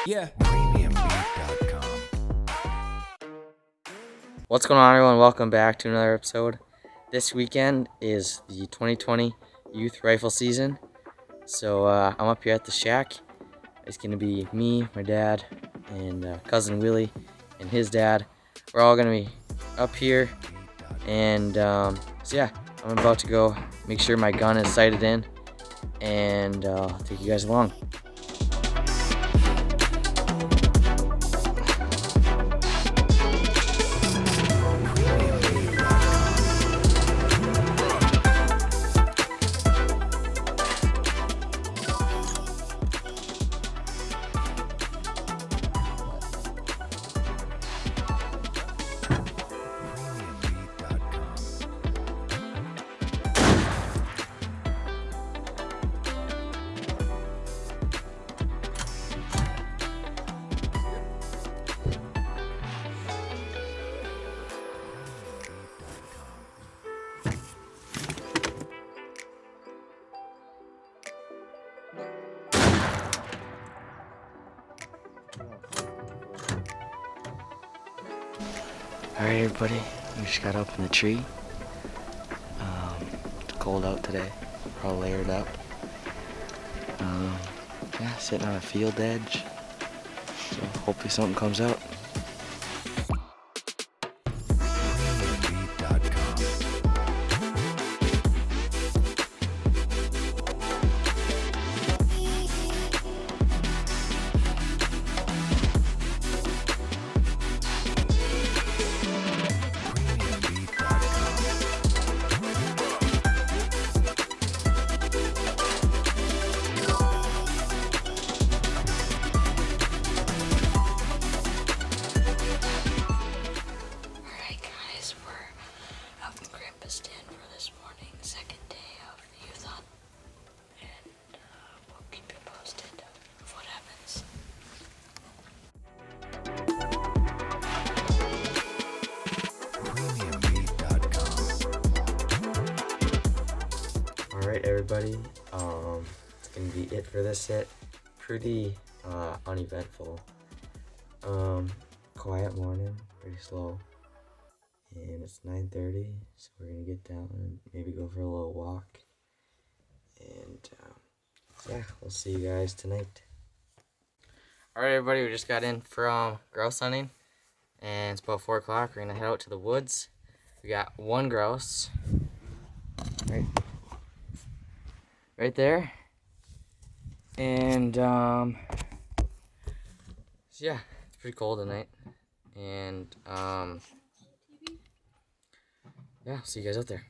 Yeah. What's going on, everyone? Welcome back to another episode. This weekend is the 2020 youth rifle season. So I'm up here at the shack. It's going to be me, my dad, and cousin Willie and his dad. We're all going to be up here. And so yeah, I'm about to go make sure my gun is sighted in. And I'll take you guys along. Alright, everybody, we just got up in the tree. It's cold out today. We're all layered up. Yeah, sitting on a field edge. So hopefully something comes out. Alright, everybody, it's gonna be it for this set. Pretty uneventful. Quiet morning, pretty slow. And it's 9:30, so we're gonna get down and maybe go for a little walk. And yeah, we'll see you guys tonight. Alright, everybody, we just got in from grouse hunting, and it's about 4 o'clock. We're gonna head out to the woods. We got one grouse right there, and so yeah, it's pretty cold tonight, and yeah, I'll see you guys out there.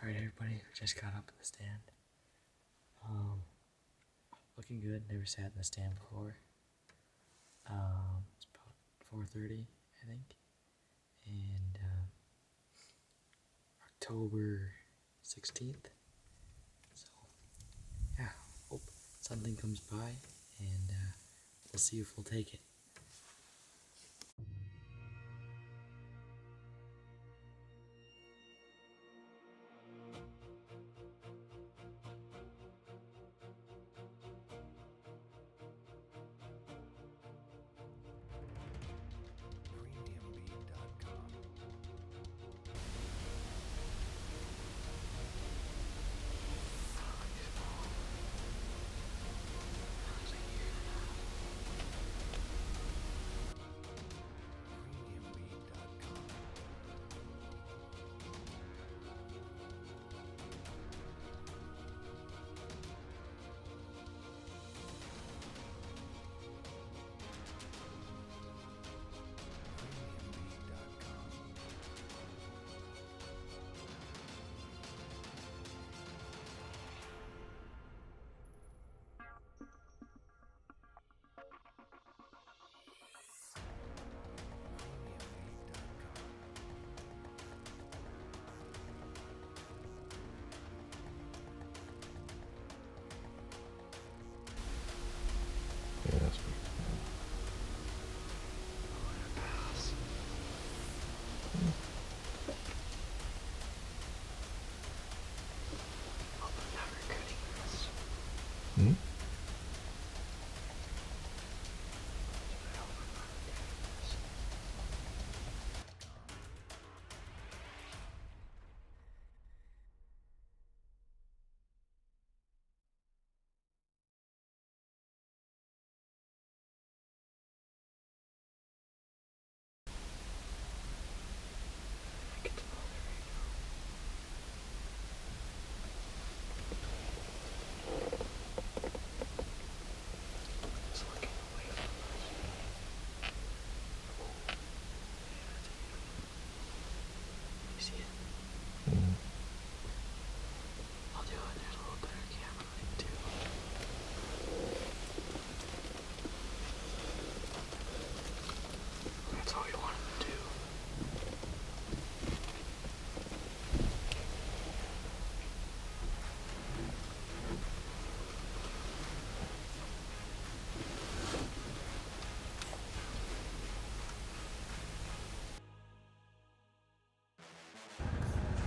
Alright, everybody, we just got up in the stand. Looking good. Never sat in the stand before. It's about 4:30, I think, and October 16th. So yeah, hope something comes by, and we'll see if we'll take it.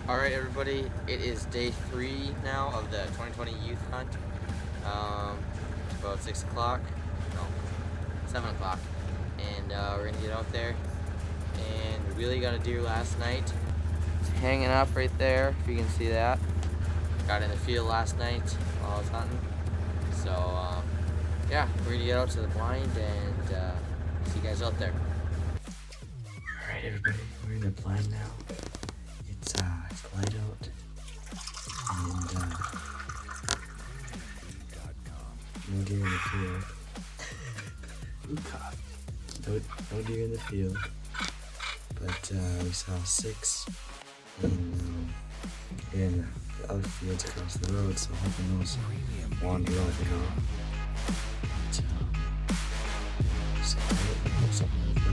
Alright everybody, it is day 3 now of the 2020 youth hunt. It's about 6 o'clock, no, 7 o'clock, and we're going to get out there. And we really got a deer last night. It's hanging up right there, if you can see that. Got in the field last night while I was hunting. So yeah, we're going to get out to the blind and see you guys out there. Alright everybody, we're in the blind now. It's light out, and no deer in the field. No deer in the field, but we saw 6 in the other fields across the road, so hoping those wander off and on. But, something like that.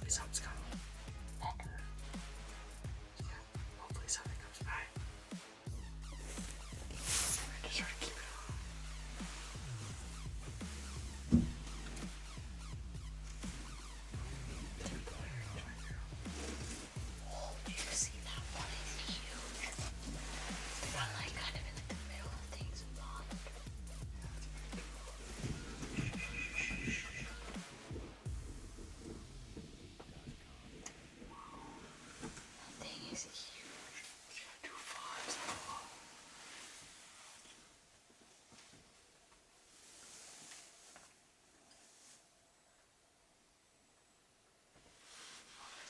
Something's coming. Yeah, hopefully something comes by. I just try to keep it on. Oh, did you see that one? It's huge. The one like kind of in the middle of things. Is huge. It's got 2 fawns.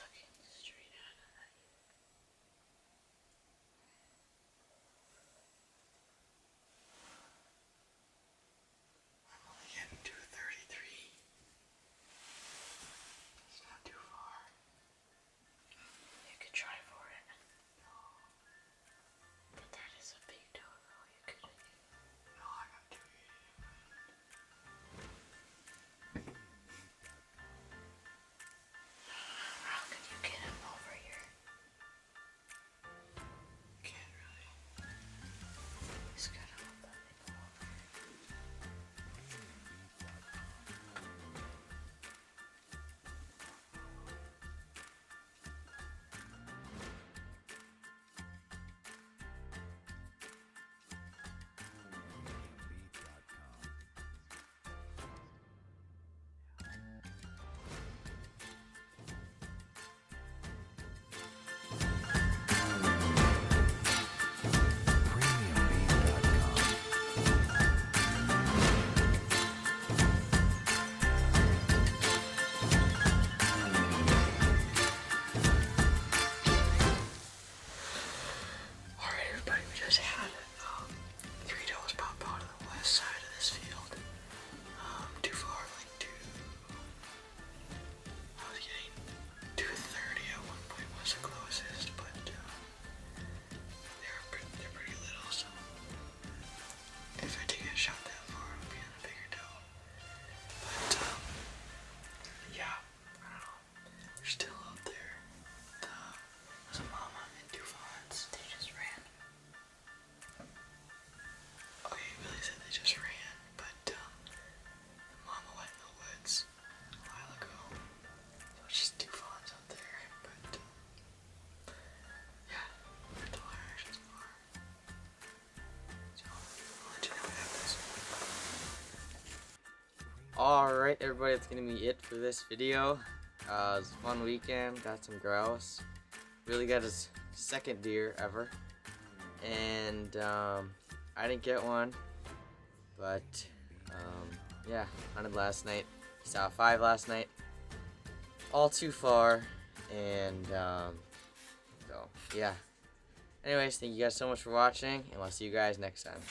Looking straight out of that. I'm only getting 233. It's not too far. You could try for it. But that is a big dog, though. You could. No, I got 280. How could you get him over here? Can't really. He's got a little bit over. Alright everybody, that's gonna be it for this video. It was a fun weekend, got some grouse. Really got his second deer ever. And I didn't get one, but Yeah, hunted last night. Saw 5 last night. All too far, and so yeah. Anyways, thank you guys so much for watching, and I'll see you guys next time.